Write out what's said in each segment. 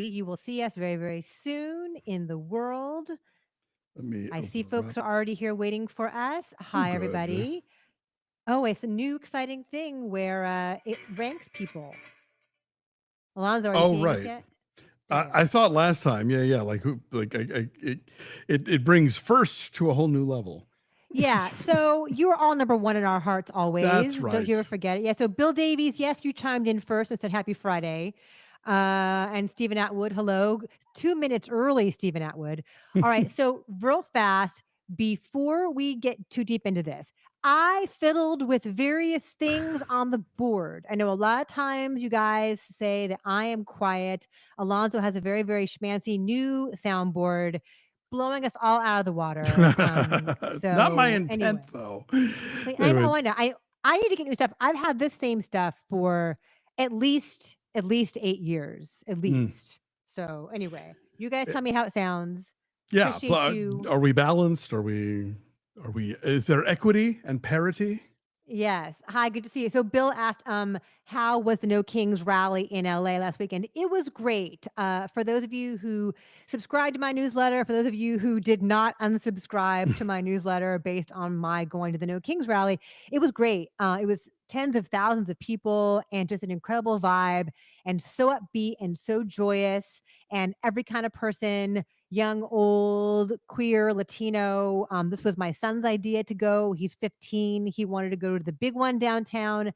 You will see us very, very soon in the world. Let me I see open her folks up. are already here waiting for us. Oh, Hi, good. everybody. Oh, it's a new exciting thing where it ranks people. Alon's already Oh, seeing us right. yet? There we I are. saw it last time. Yeah, yeah. Like who? Like it brings first to a whole new level. Yeah, so you are all number one in our hearts That's always. Don't you ever right. forget it. Yeah, so Bill Davies, yes, you chimed in first and said happy Friday. And Stephen Atwood, hello. 2 minutes early, Stephen Atwood. All right, so real fast, before we get too deep into this, I fiddled with various things on the board. I know a lot of times you guys say that I am quiet. Alonzo has a very, very schmancy new soundboard blowing us all out of the water. Not my So intent, anyway, though. like Anyway, I know. I need to get new stuff. I've had this same stuff for at least 8 years, at mm, least. So anyway, you guys eh, tell me how it sounds. yeah. Appreciate you. Are we balanced? Are we? Are we? Is there equity and parity? Yes. Hi, good to see you. So Bill asked, how was the No Kings rally in LA last weekend? It was great. For those of you who subscribed to my newsletter, for those of you who did not unsubscribe to my newsletter based on my going to the No Kings rally, it was great. It was tens of thousands of people and just an incredible vibe and so upbeat and so joyous and every kind of person, young, old, queer, Latino. This was my son's idea to go. He's 15. He wanted to go to the big one downtown.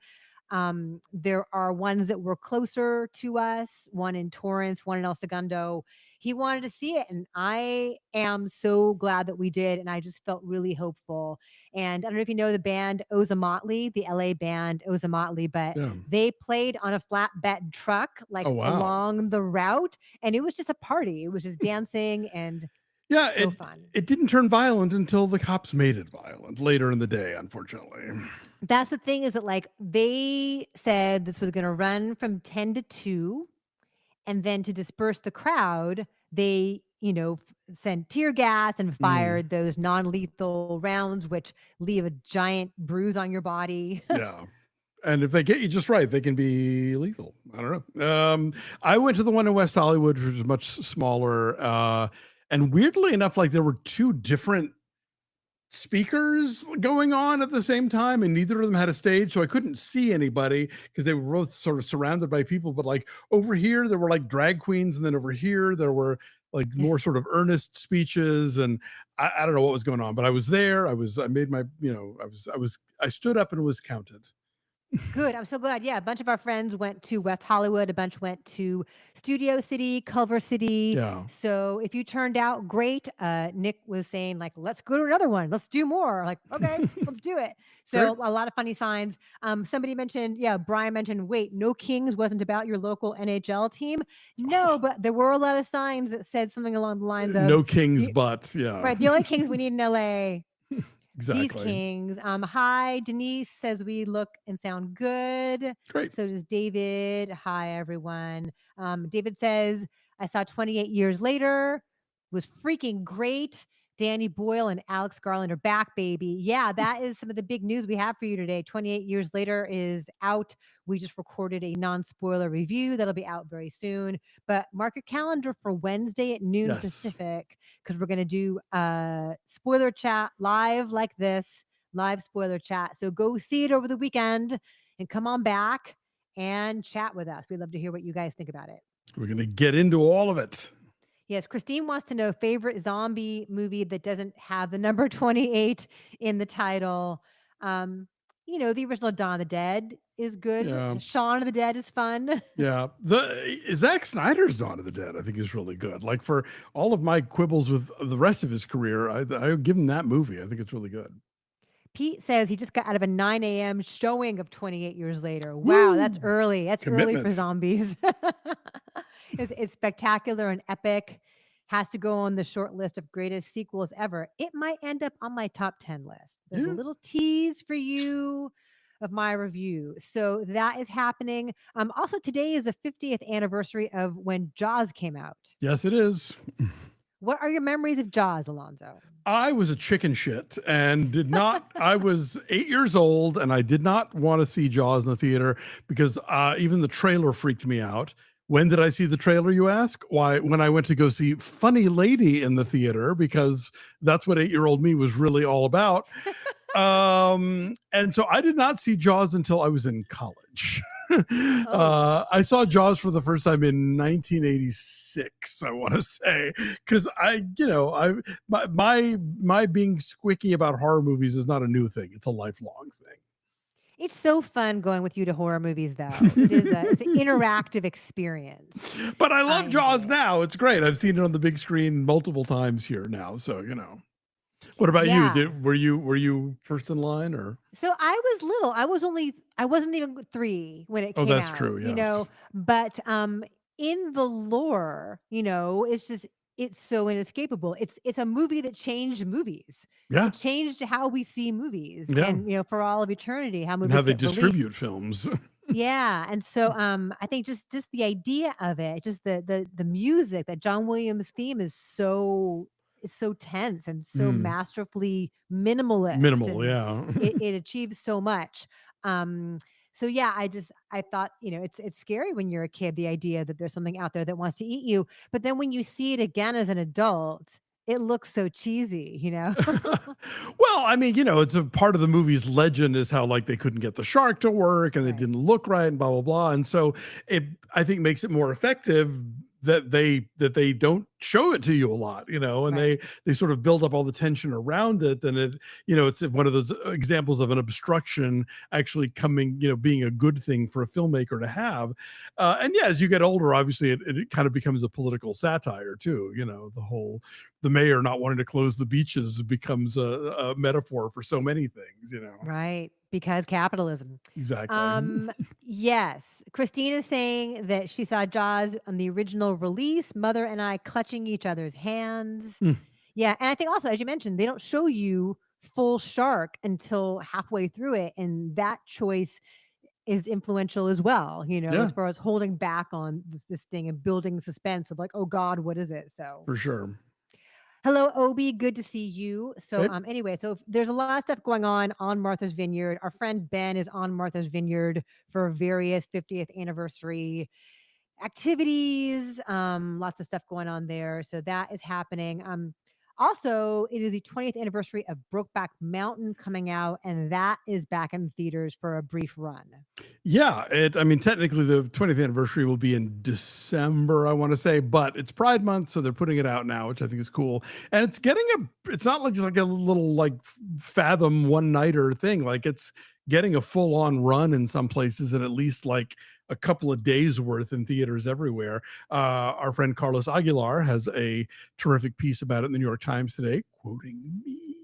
There are ones that were closer to us, one in Torrance, one in El Segundo. He wanted to see it, and I am so glad that we did. And I just felt really hopeful. And I don't know if you know the band Ozomatli, the LA band Ozomatli, but Yeah. they played on a flatbed truck like Oh, wow. along the route, and it was just a party. It was just dancing and Yeah. so fun. It didn't turn violent until the cops made it violent later in the day. Unfortunately. That's the thing is that like they said this was going to run from 10 to 2, and then to disperse the crowd, they, sent tear gas and Mm, fired those non-lethal rounds which leave a giant bruise on your body. yeah. And if they get you just right, they can be lethal. I don't know. I went to the one in West Hollywood, which was much smaller. And weirdly enough, like there were two different speakers going on at the same time, and neither of them had a stage. So I couldn't see anybody because they were both sort of surrounded by people. But like over here, there were like drag queens. And then over here, there were like more sort of earnest speeches. And I don't know what was going on, but I was there. I made my, I stood up and was counted. Good. I'm so glad. Yeah, a bunch of our friends went to West Hollywood. A bunch went to Studio City, Culver City. Yeah. So if you turned out, great. Nick was saying like, "Let's go to another one. Let's do more." Like, okay, let's do it. Great. So a lot of funny signs. Somebody mentioned, yeah, Brian mentioned, wait, No Kings wasn't about your local NHL team. No, but there were a lot of signs that said something along the lines of No kings, the but yeah, right, the only Kings we need in LA, these exactly. kings. Hi, Denise says we look and sound good. Great. So does David. Hi, everyone. David says, I saw 28 years later, was freaking great. Danny Boyle and Alex Garland are back, baby. Yeah, that is some of the big news we have for you today. 28 years later is out. We just recorded a non-spoiler review that'll be out very soon. But mark your calendar for Wednesday at noon Yes. Pacific, because we're going to do a spoiler chat live like this, live spoiler chat. So go see it over the weekend and come on back and chat with us. We'd love to hear what you guys think about it. We're going to get into all of it. Yes, Christine wants to know favorite zombie movie that doesn't have the number 28 in the title. The original Dawn of the Dead is good. Yeah. Shaun of the Dead is fun. Yeah. The Zack Snyder's Dawn of the Dead, I think, is really good. Like for all of my quibbles with the rest of his career, I give him that movie. I think it's really good. Pete says he just got out of a 9 a.m. showing of 28 years later. Wow, that's Woo! early. That's early for Commitment. zombies. It's spectacular and epic. Has to go on the short list of greatest sequels ever. It might end up on my top 10 list. There's a Yeah. little tease for you of my review. So that is happening. Also, today is the 50th anniversary of when Jaws came out. Yes, it is. What are your memories of Jaws, Alonzo? I was a chicken shit and did not. I was 8 years old and I did not want to see Jaws in the theater because even the trailer freaked me out. When did I see the trailer, you ask? Why, when I went to go see Funny Lady in the theater, because that's what 8-year-old me was really all about. And so I did not see Jaws until I was in college. Oh, I saw Jaws for the first time in 1986, I want to say, because my being squicky about horror movies is not a new thing. It's a lifelong it's so fun going with you to horror movies, though. It's an thing. interactive experience. But I I love enjoy Jaws it. now. It's great. I've seen it on the big screen multiple times here now. So, what about you? Yeah. Were you first in line, or? So I was little. I wasn't even 3 when it Oh, came that's out, true. Yes. but, in the lore, it's so inescapable. It's a movie that changed movies. Yeah. It changed how we see movies Yeah. and, for all of eternity, how And how movies they get released. distribute films. Yeah, and so, I think just the idea of it, just the music, that John Williams theme is so tense and so Mm, masterfully minimalist, minimal. and Yeah. it achieves so much. Um, so yeah, I thought, it's scary when you're a kid, the idea that there's something out there that wants to eat you, but then when you see it again as an adult, it looks so cheesy. Well, I mean, it's a part of the movie's legend is how like they couldn't get the shark to work and it Right, didn't look right and blah blah blah. And so it I think makes it more effective that they don't show it to you a lot, and right. they sort of build up all the tension around it. And it's one of those examples of an obstruction actually coming, being a good thing for a filmmaker to have. And yeah, as you get older, obviously it kind of becomes a political satire too. The mayor not wanting to close the beaches becomes a metaphor for so many things. Right, because capitalism. Exactly. Um, yes, Christine is saying that she saw Jaws on the original release, Mother and I clutching each other's hands. Hmm. Yeah, and I think also, as you mentioned, they don't show you full shark until halfway through it, and that choice is influential as well, Yeah, as far as holding back on this thing and building suspense of like, "Oh god, what is it?" So for sure. hello, Obi. Good to see you. So, Hey. anyway, so there's a lot of stuff going on Martha's Vineyard. Our friend Ben is on Martha's Vineyard for various 50th anniversary activities. Lots of stuff going on there. So that is happening. Also, it is the 20th anniversary of Brokeback Mountain coming out, and that is back in theaters for a brief run. Yeah, I mean, technically the 20th anniversary will be in December, I want to say, but it's Pride Month, so they're putting it out now, which I think is cool. And it's not like just like a little like Fathom one nighter thing. Like it's getting a full on run in some places and at least like a couple of days worth in theaters everywhere. Our friend Carlos Aguilar has a terrific piece about it in the New York Times today, quoting me.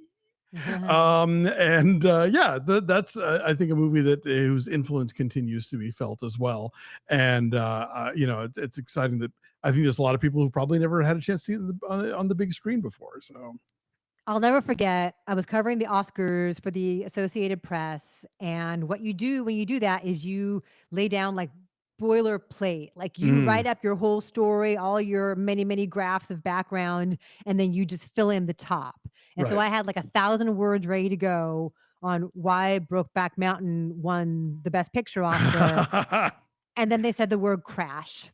And yeah, that's I think a movie that whose influence continues to be felt as well. And it's exciting that I think there's a lot of people who probably never had a chance to see it on the big screen before. So I'll never forget, I was covering the Oscars for the Associated Press, and what you do when you do that is you lay down like boilerplate, like you mm, write up your whole story, all your many, many graphs of background, and then you just fill in the top. And so right. I had like 1,000 words ready to go on why Brokeback Mountain won the Best Picture Oscar. And then they said the word crash.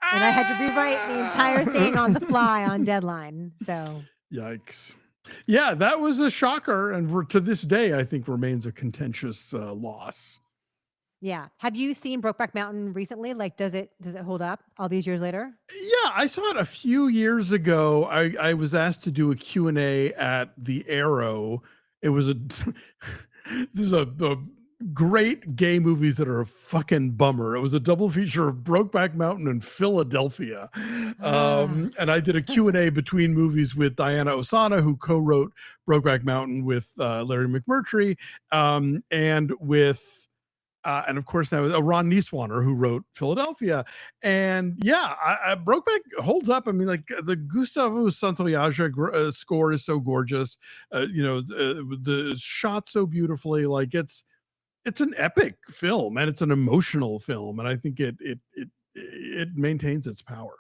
And I had to rewrite the entire thing on the fly on deadline. So Yikes. Yeah, that was a shocker, and to this day, I think remains a contentious loss. yeah. Have you seen Brokeback Mountain recently? Like, does it hold up all these years later? Yeah, I saw it a few years ago. I was asked to do a Q&A at the Arrow. It was a this is a great gay movies that are a fucking bummer. It was a double feature of Brokeback Mountain and Philadelphia. Ah, And I did a Q&A between movies with Diana Osana, who co-wrote Brokeback Mountain with Larry McMurtry, and of course now Ron Nieswaner, who wrote Philadelphia. And yeah, Brokeback holds up. I mean, like the Gustavo Santaolalla score is so gorgeous. The shot so beautifully. Like it's an epic film and it's an emotional film, and I think it maintains its power.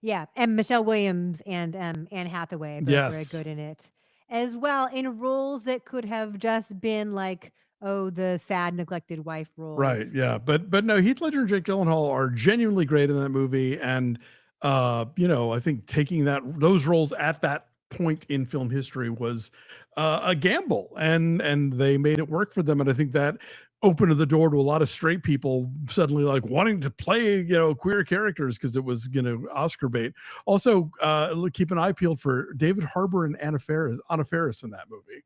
yeah. And Michelle Williams and Anne Hathaway, both very Yes. good in it as well, in roles that could have just been like Oh, the sad, neglected wife Right. roles. Yeah. But no, Heath Ledger and Jake Gyllenhaal are genuinely great in that movie. And I think taking those roles at that point in film history was a gamble, and they made it work for them. And I think that opened the door to a lot of straight people suddenly like wanting to play, queer characters because it was, Oscar bait. Also, keep an eye peeled for David Harbour and Anna Faris in that movie.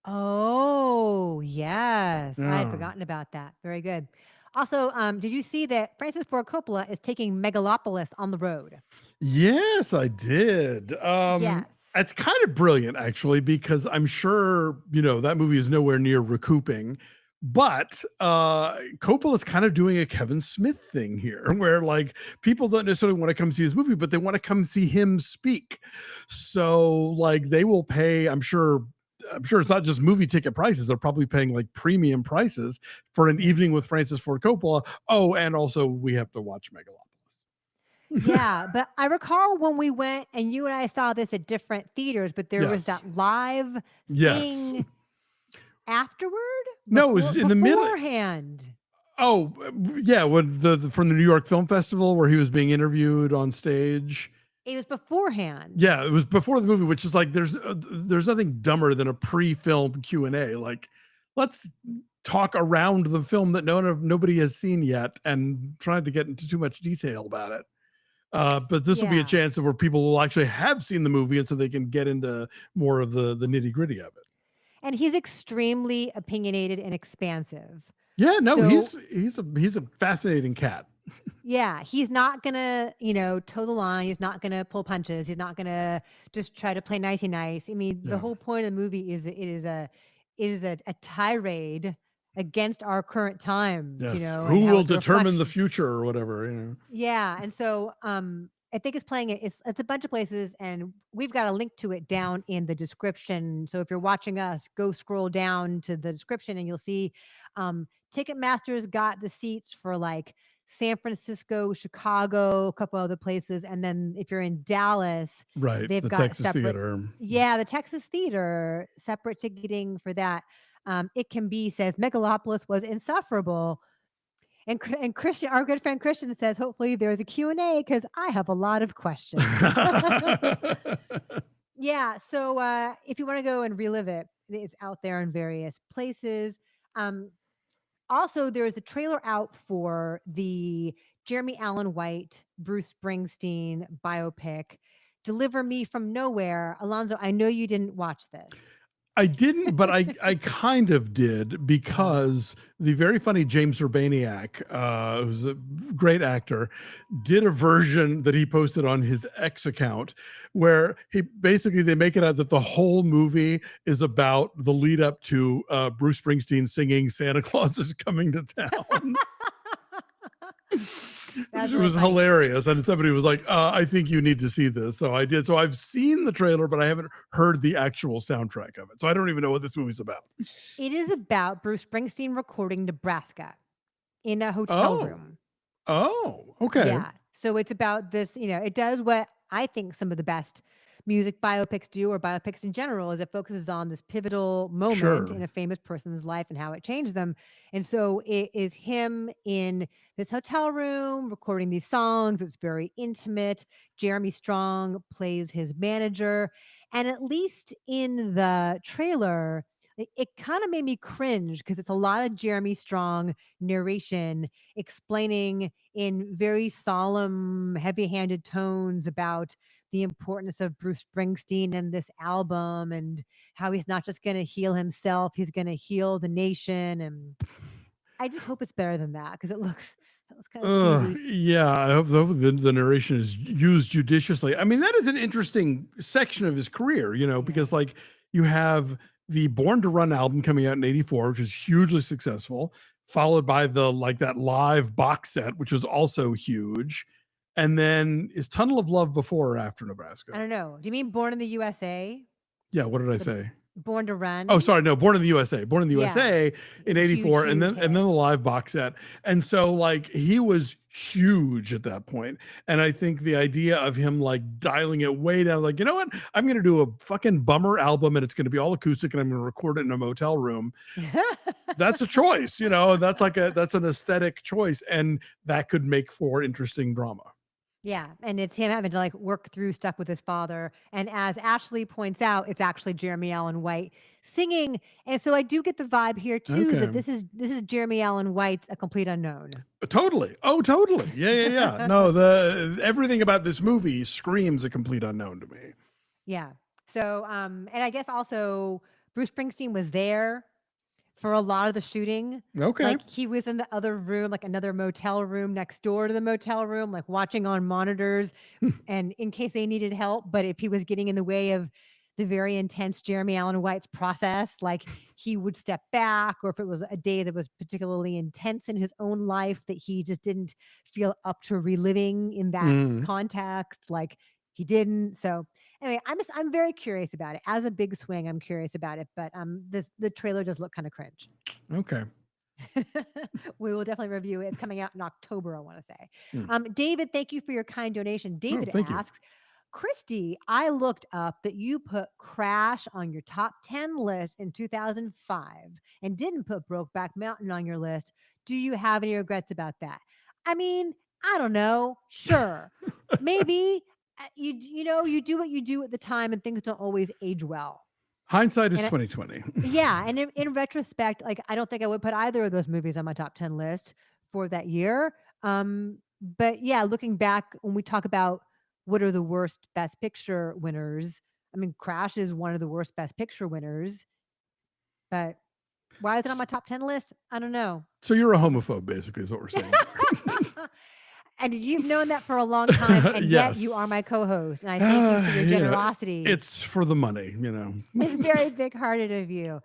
Oh, yes. I had Yeah. forgotten about that. Very good. Also, did you see that Francis Ford Coppola is taking Megalopolis on the road? Yes, I did. Yes. It's kind of brilliant actually, because I'm sure, that movie is nowhere near recouping, but Coppola's kind of doing a Kevin Smith thing here where like people don't necessarily want to come see his movie, but they want to come see him speak. So like they will pay, I'm sure it's not just movie ticket prices. They're probably paying like premium prices for an Yeah. evening with Francis Ford Coppola. Oh, and also we have to watch Megalopolis. Yeah, but I recall when we went and you and I saw this at different theaters, but there was Yes. that live Yes. thing afterward No, it was in the middle. beforehand. Oh, yeah, when from the New York Film Festival where he was being interviewed on stage. It was beforehand. Yeah, it was before the movie, which is like there's nothing dumber than a pre-film Q&A. Like, let's talk around the film that nobody has seen yet and trying to get into too much detail about it. But this will be a Yeah. chance where people will actually have seen the movie, and so they can get into more of the nitty gritty of it. And he's extremely opinionated and expansive. Yeah, no, So he's a fascinating cat. yeah, he's not gonna, toe the line. He's not gonna pull punches. He's not gonna just try to play nicey nice. I mean, the Yeah. whole point of the movie is a tirade against our current times, Yes. and Who how will it's a determine the reflection. future or whatever. Yeah, and so I think it's playing it's a bunch of places, and we've got a link to it down in the description. So if you're watching us, go scroll down to the description and you'll see Ticketmaster's got the seats for like San Francisco, Chicago, a couple other places, and then if you're in Dallas, Right. they've The got Texas separate. Theater. Yeah, the Texas Theater separate ticketing for that. It can be says Megalopolis was insufferable, and Christian, our good friend Christian says, hopefully there's a Q&A because I have a lot of questions. Yeah. So if you want to go and relive it, it's out there in various places. Um, Also, there is a trailer out for the Jeremy Allen White, Bruce Springsteen biopic, Deliver Me from Nowhere. Alonzo, I know you didn't watch this. I didn't, but I kind of did, Oh. because the very funny James Urbaniak, who's a great actor, did a version that he posted on his X account where they make it out that the whole movie is about the lead up to Bruce Springsteen singing "Santa Claus is Coming to Town." Which That's really was funny. hilarious. And somebody was like, I think you need to see this. So I did. So I've seen the trailer, but I haven't heard the actual soundtrack of it. So I don't even know what this movie's about. It is about Bruce Springsteen recording Nebraska in a hotel Oh, room. okay. Yeah. So it's about this, it does what I think some of the best music biopics do, or biopics in general, is it focuses on this pivotal moment Sure. in a famous person's life and how it changed them. And so it is him in this hotel room recording these songs. It's very intimate. Jeremy Strong plays his manager. And at least in the trailer, it kind of made me cringe because it's a lot of Jeremy Strong narration explaining in very solemn, heavy-handed tones about the importance of Bruce Springsteen and this album, and how he's not just going to heal himself, he's going to heal the nation. And I just hope it's better than that because it looks kind of cheesy. Yeah, I hope the narration is used judiciously. I mean, that is an interesting section of his career, Yeah. because like you have the Born to Run album coming out in '84, which is hugely successful, followed by that live box set, which was also huge. And then is Tunnel of Love before or after Nebraska? I don't know. Do you mean Born in the USA? Yeah, what did I The say? Born to Oh, Run. sorry, no, Born in the USA. Born in the Yeah. USA in Huge, '84, huge and then hit. the live box set. And so like he was huge at that point. And I think the idea of him like dialing it way down, like, you know what? I'm gonna do a fucking bummer album and it's gonna be all acoustic and I'm gonna record it in a motel room. That's a choice, you know, that's an aesthetic choice, and that could make for interesting drama. Yeah, and it's him having to, like, work through stuff with his father, and as Ashley points out, it's actually Jeremy Allen White singing, and so I do get the vibe here too Okay. that this is Jeremy Allen White's A Complete Unknown. Totally. Oh, totally. Yeah, yeah, yeah. No, the everything about this movie screams a complete unknown to me. Yeah. So, and I guess also Bruce Springsteen was there for a lot of the shooting. Okay. Like, he was in the other room, like another motel room next door to the motel room, like watching on monitors and in case they needed help. But if he was getting in the way of the very intense Jeremy Allen White's process, like he would step back, or if it was a day that was particularly intense in his own life that he just didn't feel up to reliving in that Mm, context, like he didn't. So anyway, I'm very curious about it. As a big swing, I'm curious about it, but the trailer does look kind of cringe. okay. We will definitely review it. It's coming out in October, I want to say. Mm. David, thank you for your kind donation. Oh, David thank you. asks, Christy, I looked up that you put Crash on your top 10 list in 2005 and didn't put Brokeback Mountain on your list. Do you have any regrets about that? I mean, I don't know. Sure. Maybe you do what you do at the time and things don't always age well. Hindsight is And 2020. yeah, and in retrospect, like, I don't think I would put either of those movies on my top 10 list for that year. But yeah, looking back when we talk about what are the worst Best Picture winners, I mean, Crash is one of the worst Best Picture winners, but why is it on my top 10 list? I don't know. So you're a homophobe, basically, is what we're saying. And you've known that for a long time, and yet you are Yes. my co-host, and I thank you for your You know, generosity. it's for the money, you know. It's very big-hearted of you.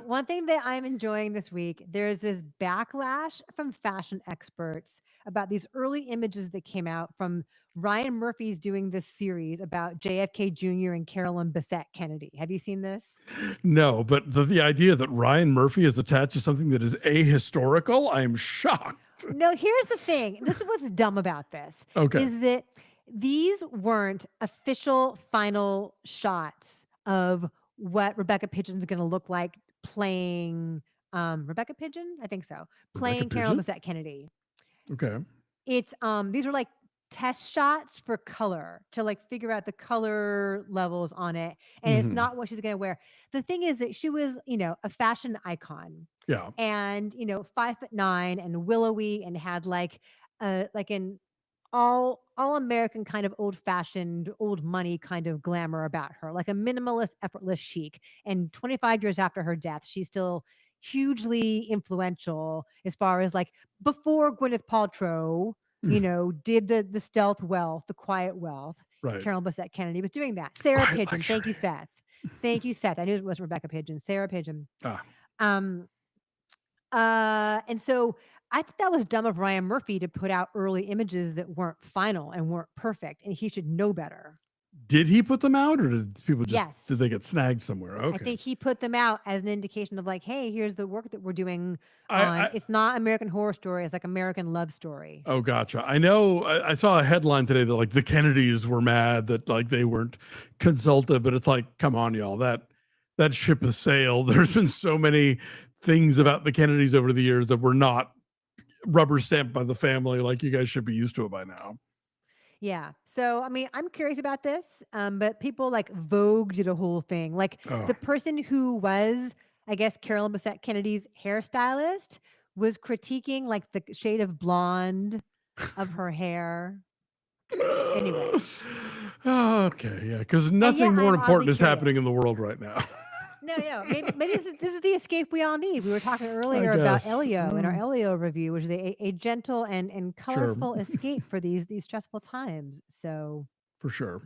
One thing that I'm enjoying this week, there's this backlash from fashion experts about these early images that came out from Ryan Murphy's doing this series about JFK Jr. and Carolyn Bessette-Kennedy. Have you seen this? No, but the idea that Ryan Murphy is attached to something that is ahistorical, I'm shocked. No, here's the thing. This is what's dumb about this, Okay. is that these weren't official final shots of what Rebecca Pigeon's gonna look like playing, Rebecca Pigeon? I think so. Rebecca Playing Carolyn Pigeon? Bessette-Kennedy. Okay. It's, these are like test shots for color to like figure out the color levels on it, and it's Mhm. not what she's gonna wear. The thing is that she was, a fashion icon Yeah. and 5'9" and willowy and had like an all American kind of old fashioned old money kind of glamour about her, like a minimalist effortless chic. And 25 years after her death, she's still hugely influential as far as like before Gwyneth Paltrow did the stealth wealth, the quiet wealth. Right. Carolyn Bessette-Kennedy was doing that. Sarah Quiet Pigeon, thank you, luxury. Seth. Thank you, Seth. I knew it wasn't Rebecca Pigeon. Sarah Pigeon. Ah. Um, and so I think that was dumb of Ryan Murphy to put out early images that weren't final and weren't perfect, and he should know better. Did he put them out or did people just did Yes. they get snagged somewhere? I Okay. think he put them out as an indication of like, hey, here's the work that we're doing on. I It's not American Horror Story, it's like American Love Story. Oh, gotcha. I know I saw a headline today that like the Kennedys were mad that like they weren't consulted, but it's like, come on, y'all. That ship has sailed. There's been so many things about the Kennedys over the years that were not rubber stamped by the family. Like you guys should be used to it by now. Yeah. So, I mean, I'm curious about this, but people like Vogue did a whole thing. Like Oh. the person who was, I guess, Carolyn Bessette-Kennedy's hairstylist was critiquing like the shade of blonde of her hair. Anyway. Okay, yeah, because And nothing yet more I'm important oddly is happening in curious. the world right now. No. Maybe this is the escape we all need. We were talking I earlier about guess. Elio in our Elio review, which is a gentle and Sure. colorful escape for these stressful times. So For sure.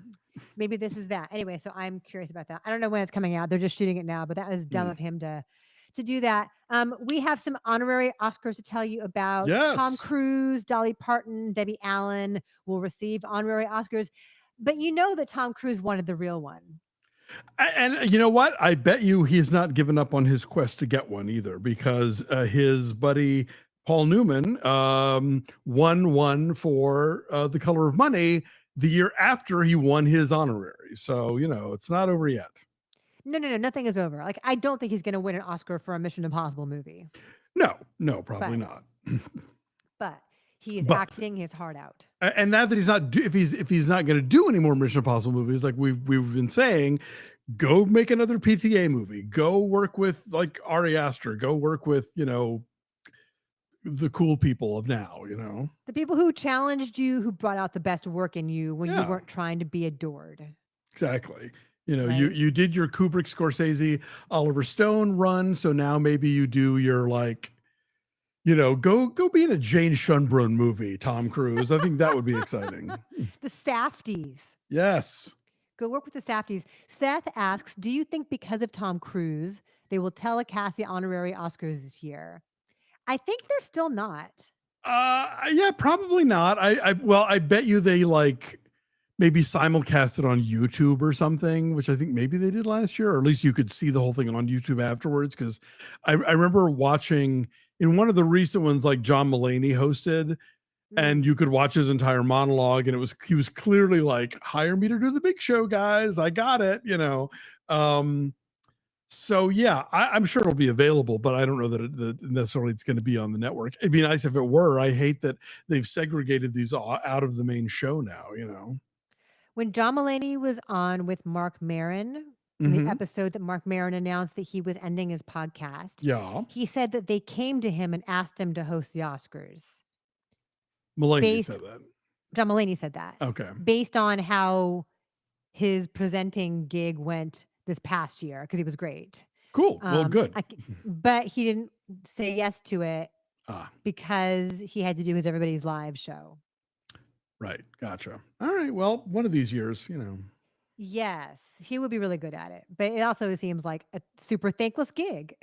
maybe this is that. Anyway, so I'm curious about that. I don't know when it's coming out. They're just shooting it now, but that was dumb Mm. of him to do that. We have some honorary Oscars to tell you about. Tom Yes. Cruise, Dolly Parton, Debbie Allen will receive honorary Oscars. But you know that Tom Cruise wanted the real one. And you know what? I bet you he's not given up on his quest to get one either, because his buddy Paul Newman won one for The Color of Money the year after he won his honorary. So, it's not over yet. No, nothing is over. Like, I don't think he's gonna win an Oscar for a Mission Impossible movie, No, probably but not. but he is But acting his heart out. and now that he's not, if he's not going to do any more Mission Impossible movies, like we've been saying, go make another PTA movie. Go work with like Ari Aster. Go work with the cool people of now. The people who challenged you, who brought out the best work in you when you Yeah, weren't trying to be adored, exactly. You right? you did your Kubrick, Scorsese, Oliver Stone run, so now maybe you do your like, go be in a Jane Schunbrunn movie, Tom Cruise. I think that would be exciting. The Safdies. Yes. Go work with the Safdies. Seth asks, do you think because of Tom Cruise, they will telecast the honorary Oscars this year? I think they're still not. Yeah, probably not. I bet you they like maybe simulcast it on YouTube or something, which I think maybe they did last year, or at least you could see the whole thing on YouTube afterwards. Because I remember watching in one of the recent ones, like John Mulaney hosted, and you could watch his entire monologue, and he was clearly like, hire me to do the big show, guys. I got it. So yeah, I'm sure it'll be available, but I don't know that necessarily it's going to be on the network. It'd be nice if it were. I hate that they've segregated these out of the main show now. When John Mulaney was on with Mark Maron, in the Mm-hmm. episode that Mark Maron announced that he was ending his podcast, Yeah. he said that they came to him and asked him to host the Oscars. Mulaney Based said that. John Mulaney said that. Okay. Based on how his presenting gig went this past year, because he was great. Cool. Well, good. But he didn't say yes to it Ah, because he had to do his Everybody's Live show. right. Gotcha. All right. Well, one of these years. Yes, he would be really good at it, but it also seems like a super thankless gig.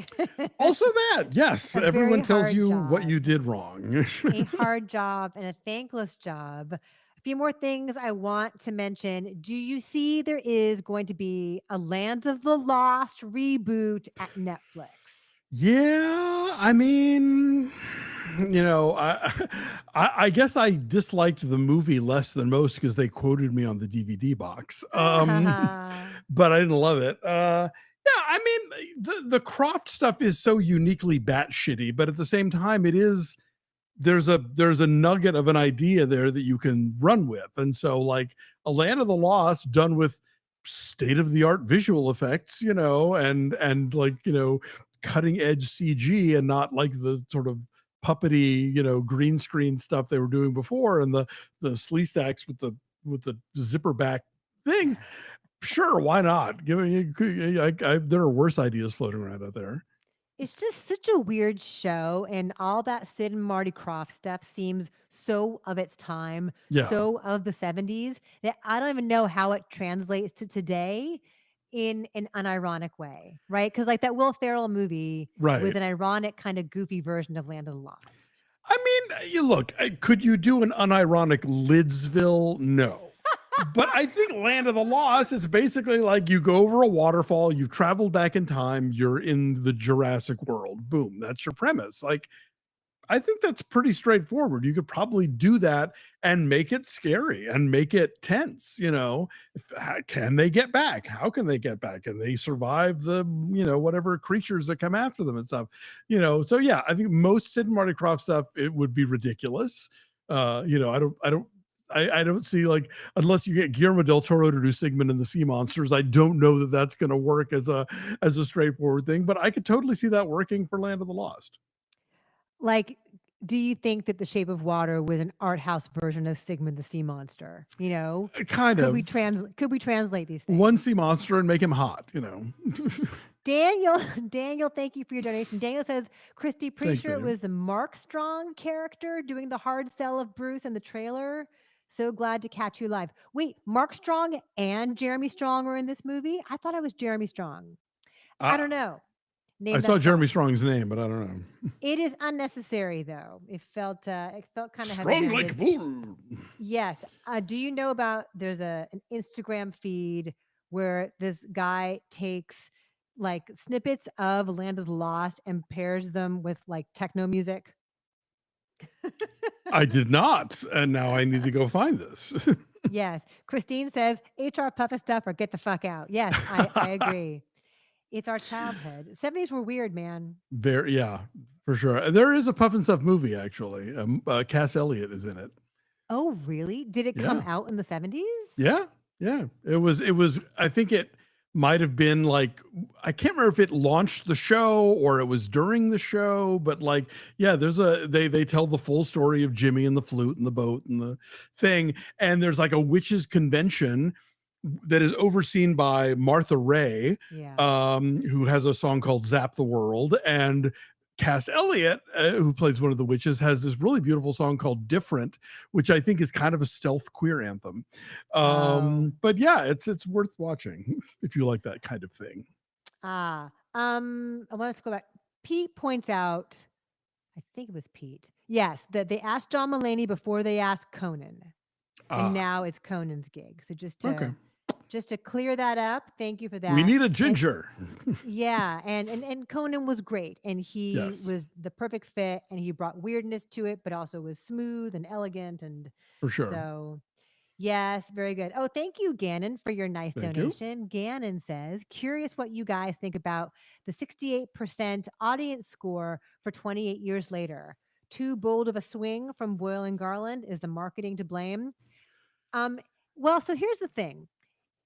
Also that, yes, A very everyone tells hard you what job. you did wrong. A hard job and a thankless job. A few more things I want to mention. Do you see there is going to be a Land of the Lost reboot at Netflix? Yeah, I mean, I guess I disliked the movie less than most because they quoted me on the DVD box. But I didn't love it. Yeah, I mean, the Croft stuff is so uniquely batshitty, but at the same time, there's a nugget of an idea there that you can run with, and so like a Land of the Lost done with state of the art visual effects, and like cutting edge CG, and not like the sort of puppety, green screen stuff they were doing before, and the slee stacks with the zipper back things. Sure, why not? Give me. There are worse ideas floating around out there. It's just such a weird show, and all that Sid and Marty Krofft stuff seems so of its time, Yeah, so of the 70s, that I don't even know how it translates to today in an unironic way, right? Because like that Will Ferrell movie was right. an ironic kind of goofy version of Land of the Lost. I mean, you look. Could you do an unironic Lidsville? No. But I think Land of the Lost is basically like you go over a waterfall, you've traveled back in time, you're in the Jurassic world. Boom, that's your premise. Like, I think that's pretty straightforward. You could probably do that and make it scary and make it tense. Can they get back? How can they get back? Can they survive the, whatever creatures that come after them and stuff? So yeah, I think most Sid and Marty Krofft stuff, it would be ridiculous. I don't see, like, unless you get Guillermo del Toro to do Sigmund and the Sea Monsters, I don't know that that's going to work as a straightforward thing, but I could totally see that working for Land of the Lost. Like, do you think that The Shape of Water was an art house version of Sigmund the Sea Monster? Kind Could of. we translate these things? One sea monster and make him hot. Daniel, thank you for your donation. Daniel says, Christy, pretty Thanks, sure it Daniel. was the Mark Strong character doing the hard sell of Bruce in the trailer. So glad to catch you live. Wait, Mark Strong and Jeremy Strong were in this movie? I thought I was Jeremy Strong. I don't know. I saw Jeremy Strong's name, but I don't know. It is unnecessary though. It felt kind of Strong heavy-handed. like bull. Yes. Do you know about there's an Instagram feed where this guy takes like snippets of Land of the Lost and pairs them with like techno music. I did not, and now I need to go find this. Yes. Christine says, HR Puffin stuff or get the fuck out. Yes, I agree. It's our childhood. 70s were weird, man. Very, yeah, for sure. There is a Puff and Stuff movie actually. Cass Elliot is in it. Oh, really? Did it come Yeah, out in the 70s? yeah, yeah. It was. It was. I think it might have been like I can't remember if it launched the show or it was during the show, but like yeah, there's a they tell the full story of Jimmy and the flute and the boat and the thing, and there's like a witches convention that is overseen by Martha Ray, Yeah. who has a song called "Zap the World," and Cass Elliot, who plays one of the witches, has this really beautiful song called "Different," which I think is kind of a stealth queer anthem. Oh. But yeah, it's worth watching if you like that kind of thing. I want us to go back. Pete points out, I think it was Pete. Yes, that they asked John Mulaney before they asked Conan. And Ah, now it's Conan's gig. So okay. just to clear that up, thank you for We that. need a And ginger. yeah, and Conan was great, and he Yes, was the perfect fit, and he brought weirdness to it, but also was smooth and elegant, and for sure. so yes, very good. Oh, thank you, Gannon, for your nice Thank you. donation. Gannon says, curious what you guys think about the 68% audience score for 28 years later. Too bold of a swing from Boyle and Garland? Is the marketing to blame? Um, well, so here's the thing.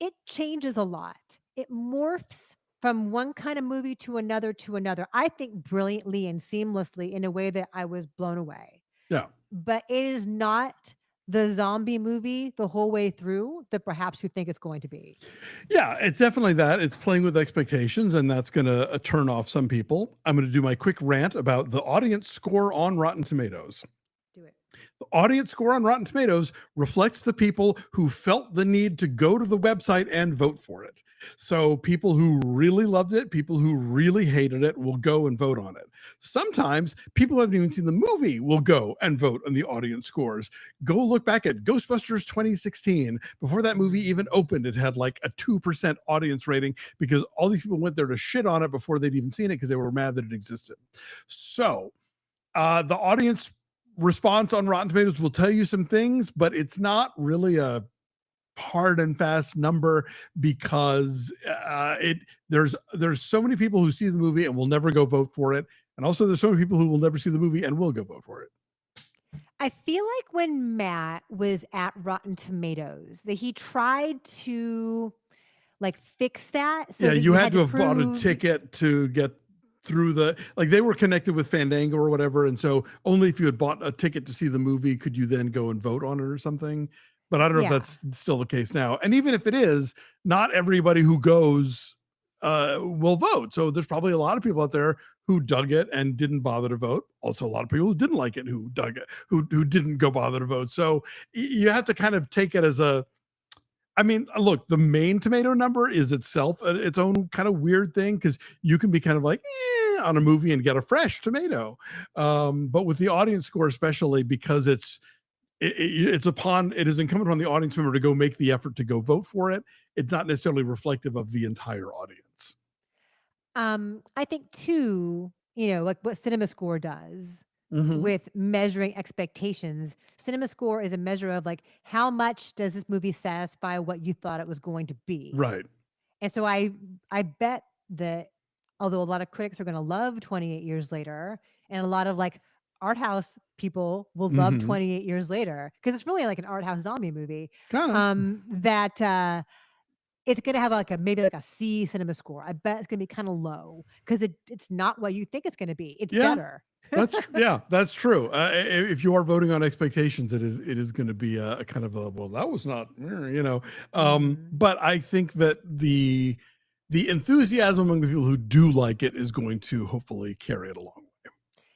It changes a lot. It morphs from one kind of movie to another to another. I think brilliantly and seamlessly in a way that I was blown away. Yeah. But it is not the zombie movie the whole way through that perhaps you think it's going to be. Yeah, it's definitely that. It's playing with expectations, and that's going to turn off some people. I'm going to do my quick rant about the audience score on Rotten Tomatoes. Do it. The audience score on Rotten Tomatoes reflects the people who felt the need to go to the website and vote for it. So people who really loved it, people who really hated it will go and vote on it. Sometimes people who haven't even seen the movie will go and vote on the audience scores. Go look back at Ghostbusters 2016. Before that movie even opened, it had like a 2% audience rating because all these people went there to shit on it before they'd even seen it because they were mad that it existed. So the audience response on Rotten Tomatoes will tell you some things, but it's not really a hard and fast number because there's so many people who see the movie and will never go vote for it, and also there's so many people who will never see the movie and will go vote for it. I feel like when Matt was at Rotten Tomatoes, that he tried to like fix that so Yeah, that you you had had to to have bought a prove. ticket to get through the like they were connected with Fandango or whatever, and so only if you had bought a ticket to see the movie could you then go and vote on it or something. But I don't know if Yeah. that's still the case now. And even if it is, not everybody who goes will vote. So there's probably a lot of people out there who dug it and didn't bother to vote. Also, a lot of people who didn't like it who dug it, who didn't go bother to vote. So you have to kind of take it as a I mean, look, the main tomato number is itself its own kind of weird thing because you can be kind of like on a movie and get a fresh tomato, but with the audience score, especially because it is incumbent on the audience member to go make the effort to go vote for it. It's not necessarily reflective of the entire audience. I think too, like what Cinema Score does Mm-hmm. with measuring expectations. Cinema Score is a measure of like how much does this movie satisfy what you thought it was going to be. Right. And so I bet that although a lot of critics are going to love 28 years later and a lot of like art house people will love Mm-hmm. 28 years later because it's really like an art house zombie movie Kind of. that it's gonna have like a maybe like a C cinema score. I bet it's gonna be kind of low because it's not what you think it's gonna be. It's Yeah. better. That's true. If you are voting on expectations, it is going to be a kind of a well, that was not Mhm. But I think that the enthusiasm among the people who do like it is going to hopefully carry it along.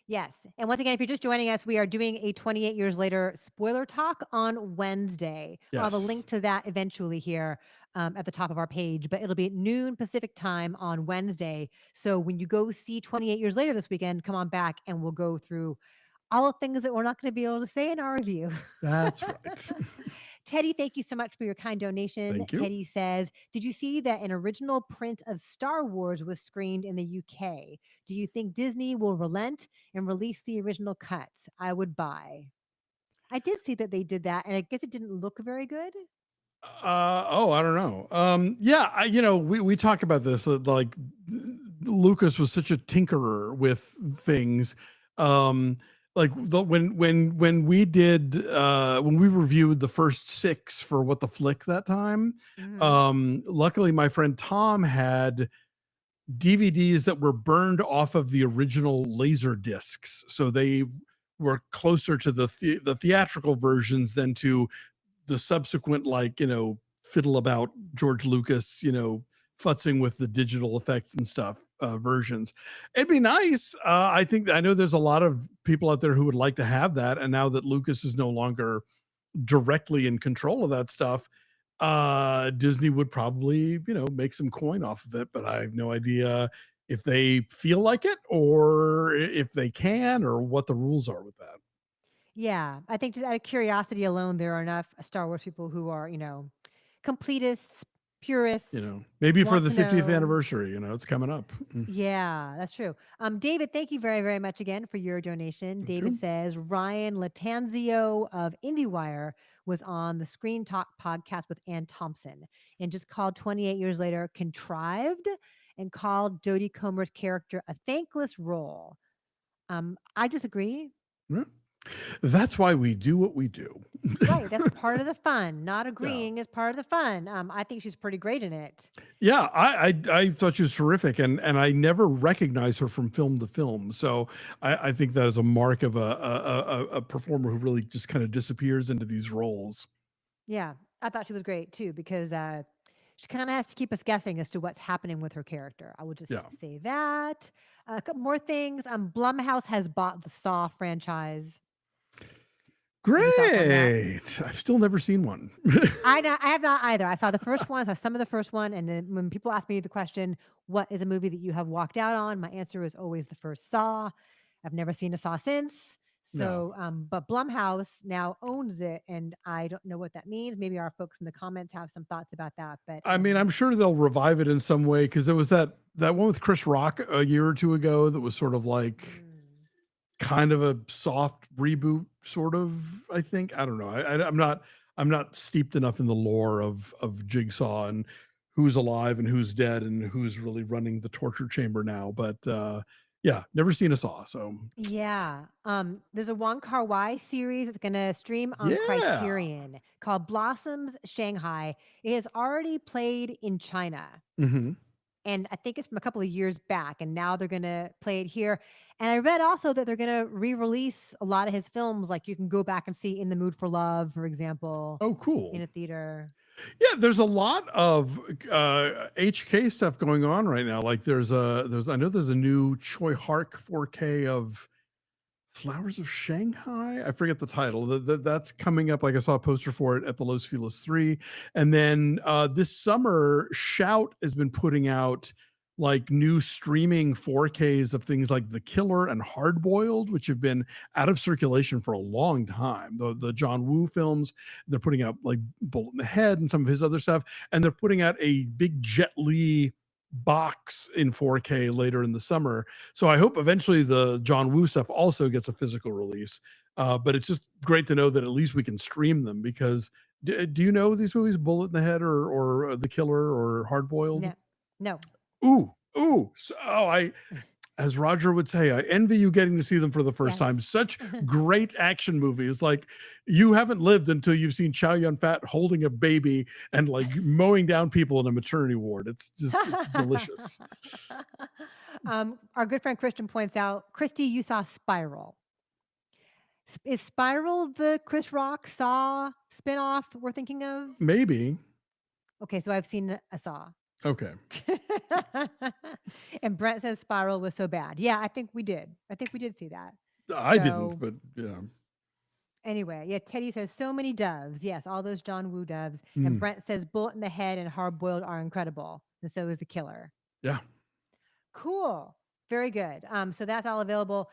Yes. And once again, if you're just joining us, we are doing a 28 years later spoiler talk on Wednesday. I'll have a Yes, link to that eventually here at the top of our page, but it'll be at noon Pacific time on Wednesday. So when you go see 28 years later this weekend, come on back and we'll go through all the things that we're not going to be able to say in our review. that's right. Teddy, thank you so much for your kind donation. Thank you. Teddy says, "Did you see that an original print of Star Wars was screened in the UK? Do you think Disney will relent and release the original cuts? I would buy." I did see that they did that, and I guess it didn't look very good. Oh, I don't know. Yeah, we talk about this. Like Lucas was such a tinkerer with things. Um, like when we did when we reviewed the first 6 for What the Flick that time. Mhm. Luckily, my friend Tom had DVDs that were burned off of the original laser discs, so they were closer to the theatrical versions than to the subsequent, like, fiddle about George Lucas, futzing with the digital effects and stuff versions. It'd be nice. I know there's a lot of people out there who would like to have that, and now that Lucas is no longer directly in control of that stuff, Disney would probably, make some coin off of it, but I have no idea if they feel like it or if they can or what the rules are with that. Yeah, I think just out of curiosity alone, there are enough Star Wars people who are, completists, purists, Maybe for want the to 50th know. anniversary, it's coming up. Yeah, that's true. David, thank you very, very much again for your donation. Thank David you. says Ryan Latanzio of IndieWire was on the Screen Talk podcast with Ann Thompson and just called 28 years later contrived and called Jodie Comer's character a thankless role. I disagree. Yeah. That's why we do what we do. Right, that's part of the fun. Not Yeah. agreeing is part of the fun. I think she's pretty great in it. Yeah, I thought she was terrific, and I never recognized her from film to film. So I think that is a mark of a performer who really just kind of disappears into these roles. Yeah, I thought she was great too because she kind of has to keep us guessing as to what's happening with her character. I will Yeah. just say that. A couple more things. Blumhouse has bought the Saw franchise. Any thoughts on that? Great. I've still never seen one. I have not either. I saw the first one. I saw some of the first one, and then when people ask me the question, "What is a movie that you have walked out on?" My answer is always the first Saw. I've never seen a Saw since. Yeah. So, but Blumhouse now owns it, and I don't know what that means. Maybe our folks in the comments have some thoughts about that. But I mean, I'm sure they'll revive it in some way because there was that one with Chris Rock a year or two ago that was sort of like mm, kind of a soft reboot, sort of. I think I don't know. I'm not steeped enough in the lore of Jigsaw and who's alive and who's dead and who's really running the torture chamber now. But yeah, never seen a Saw. So yeah, there's a Wong Kar-wai series that's going to stream on yeah. Criterion called Blossoms Shanghai. It has already played in China. Hmm. And I think it's from a couple of years back, and now they're gonna play it here. And I read also that they're gonna re-release a lot of his films, like you can go back and see In the Mood for Love, for example, Oh, in cool. a theater. Yeah, there's a lot of HK stuff going on right now. Like I know there's a new Choi Hark 4K of Flowers of Shanghai. I forget the title. That's coming up. Like I saw a poster for it at the Los Feliz 3. And then this summer, Shout has been putting out like new streaming 4Ks of things like The Killer and Hardboiled, which have been out of circulation for a long time. The John Woo films, they're putting out like Bullet in the Head and some of his other stuff. And they're putting out a big Jet Li box in 4K later in the summer. So I hope eventually the John Woo stuff also gets a physical release. But it's just great to know that at least we can stream them because do you know these movies, Bullet in the Head or The Killer or Hardboiled? No, no. Ooh. So as Roger would say, I envy you getting to see them for the first time. Yes. Such great action movies. Like you haven't lived until you've seen Chow Yun Fat holding a baby and like mowing down people in a maternity ward. It's delicious. Our good friend Christian points out, Christy, you saw Spiral. Is Spiral the Chris Rock Saw spinoff we're thinking of? Maybe. Okay, so I've seen a Saw. Okay. And Brent says Spiral was so bad. Yeah, I think we did. I think we did see that. I didn't, So but yeah. anyway, yeah, Teddy says so many doves. Yes, all those John Woo doves. And Mm, Brent says Bullet in the Head and Hard Boiled are incredible. And so is The Killer. yeah. Cool. Very good. So that's all available.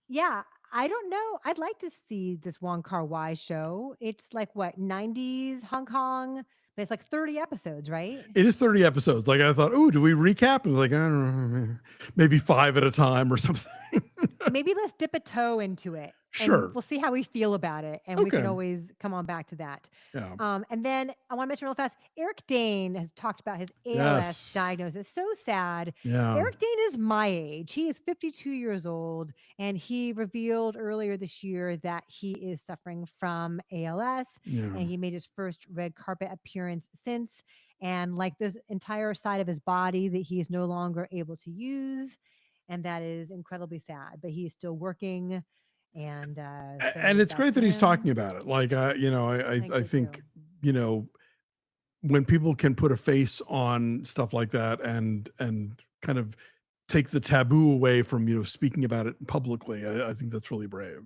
Yeah, I don't know. I'd like to see this Wong Kar-wai show. It's like what, 90s Hong Kong, but it's like 30 episodes, right? It is 30 episodes. Like I thought, oh, do we recap? And like, I don't know, maybe 5 at a time or something. Maybe let's dip a toe into it and Sure. we'll see how we feel about it. And we can Okay. always come on back to that. Yeah. And then I want to mention real fast, Eric Dane has talked about his ALS Yes. diagnosis. So sad. Yeah. Eric Dane is my age. He is 52 years old, and he revealed earlier this year that he is suffering from ALS, Yeah. and he made his first red carpet appearance since. And like this entire side of his body that he is no longer able to use, and that is incredibly sad. But he is still working, and And so it's that's great that he's talking him. about it. Like, I think I so think, too. you know, when people can put a face on stuff like that and kind of take the taboo away from, speaking about it publicly, I think that's really brave.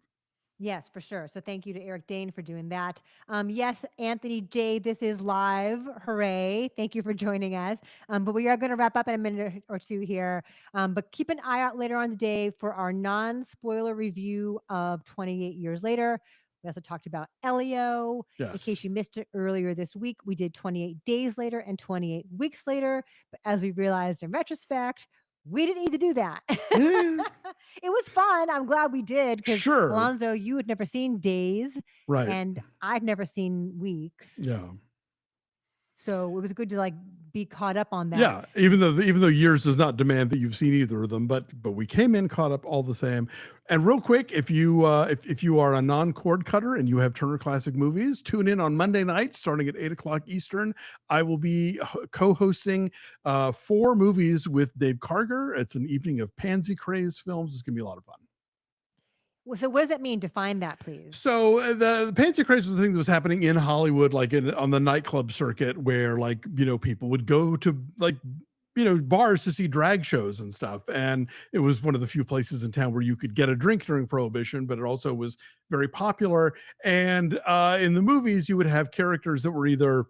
Yes, for sure. So thank you to Eric Dane for doing that. Yes, Anthony J, this is live. Hooray. Thank you for joining us. But we are going to wrap up in a minute or two here. But keep an eye out later on today for our non-spoiler review of 28 Years Later. We also talked about Elio. In Yes. case you missed it earlier this week, we did 28 Days Later and 28 Weeks Later. But as we realized in retrospect, we didn't need to do that. Yeah, It was fun. I'm glad we did because sure. Alonzo, you had never seen Days, Right. and I've never seen Weeks. Yeah. So it was good to like be caught up on that. Yeah, even though years does not demand that you've seen either of them, but we came in caught up all the same. And real quick, if you if you are a non-cord cutter and you have Turner Classic Movies, tune in on Monday night starting at 8 o'clock Eastern. I will be co-hosting 4 movies with Dave Karger. It's an evening of pansy crazed films. It's gonna be a lot of fun. So what does that mean? Define that, please. So the Pansy Craze was the thing that was happening in Hollywood, like on the nightclub circuit, where like people would go to like bars to see drag shows and stuff, and it was one of the few places in town where you could get a drink during Prohibition, but it also was very popular. And in the movies, you would have characters that were either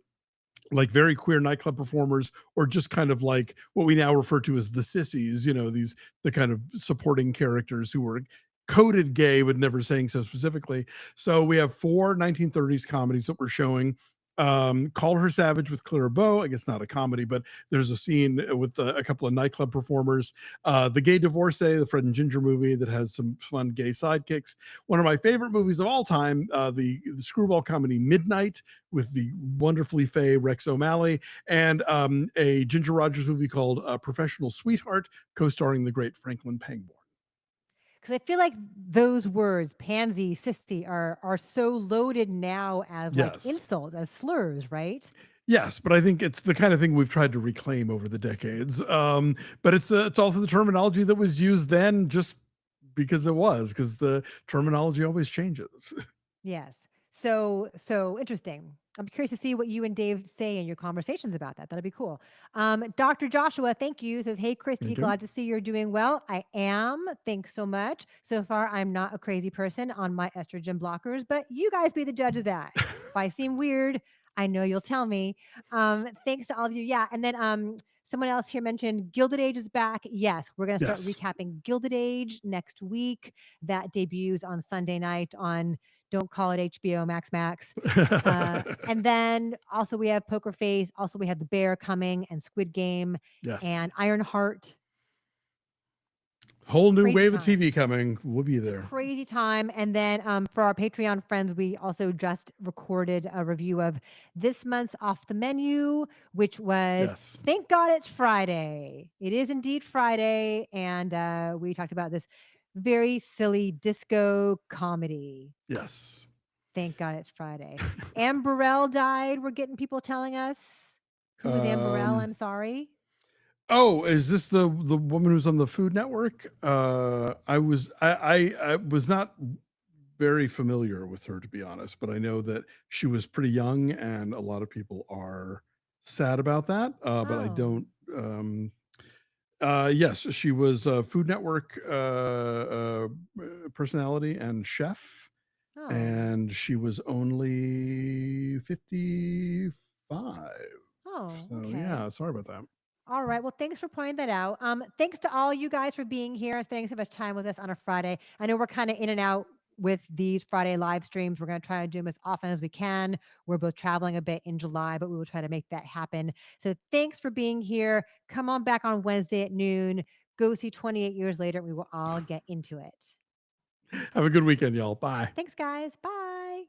like very queer nightclub performers or just kind of like what we now refer to as the sissies, the kind of supporting characters who were coded gay but never saying so specifically. So we have 4 1930s comedies that we're showing. Call Her Savage with Clara Bow. I guess not a comedy, but there's a scene with a couple of nightclub performers. The Gay Divorcee, the Fred and Ginger movie that has some fun gay sidekicks. One of my favorite movies of all time, the screwball comedy Midnight with the wonderfully fey Rex O'Malley, and a Ginger Rogers movie called Professional Sweetheart, co-starring the great Franklin Pangborn. Because I feel like those words, pansy, sissy, are so loaded now as like Yes. insults, as slurs, right? Yes, but I think it's the kind of thing we've tried to reclaim over the decades. But it's also the terminology that was used then, just because the terminology always changes. Yes. So interesting. I'm curious to see what you and Dave say in your conversations about that. That'd be cool. Dr. Joshua, thank you. Says, hey, Christy, Thank you. glad to see you're doing well. I am. Thanks so much. So far, I'm not a crazy person on my estrogen blockers, but you guys be the judge of that. If I seem weird, I know you'll tell me. Thanks to all of you. Yeah. And then someone else here mentioned Gilded Age is back. Yes, we're going to start Yes. recapping Gilded Age next week. That debuts on Sunday night on Don't Call It HBO Max. And then also we have Poker Face. Also we have The Bear coming and Squid Game Yes. and Ironheart. Whole new Crazy wave of time. TV coming. We'll be there. Crazy time. And then for our Patreon friends, we also just recorded a review of this month's Off the Menu, which was Yes. Thank God It's Friday. It is indeed Friday. And we talked about this very silly disco comedy. Yes. Thank God it's Friday. Anne Burrell died. We're getting people telling us. Who is Anne Burrell? I'm sorry. Oh, is this the woman who's on the Food Network? I was not very familiar with her, to be honest, but I know that she was pretty young, and a lot of people are sad about that. But I Oh. don't. Yes, she was a Food Network personality and chef, Oh. and she was only 55. Oh, So okay. yeah, sorry about that. All right. Well, thanks for pointing that out. Thanks to all you guys for being here and spending so much time with us on a Friday. I know we're kind of in and out with these Friday live streams. We're going to try to do them as often as we can. We're both traveling a bit in July, but we will try to make that happen. So thanks for being here. Come on back on Wednesday at noon. Go see 28 Years Later. We will all get into it. Have a good weekend, y'all. Bye. Thanks, guys. Bye.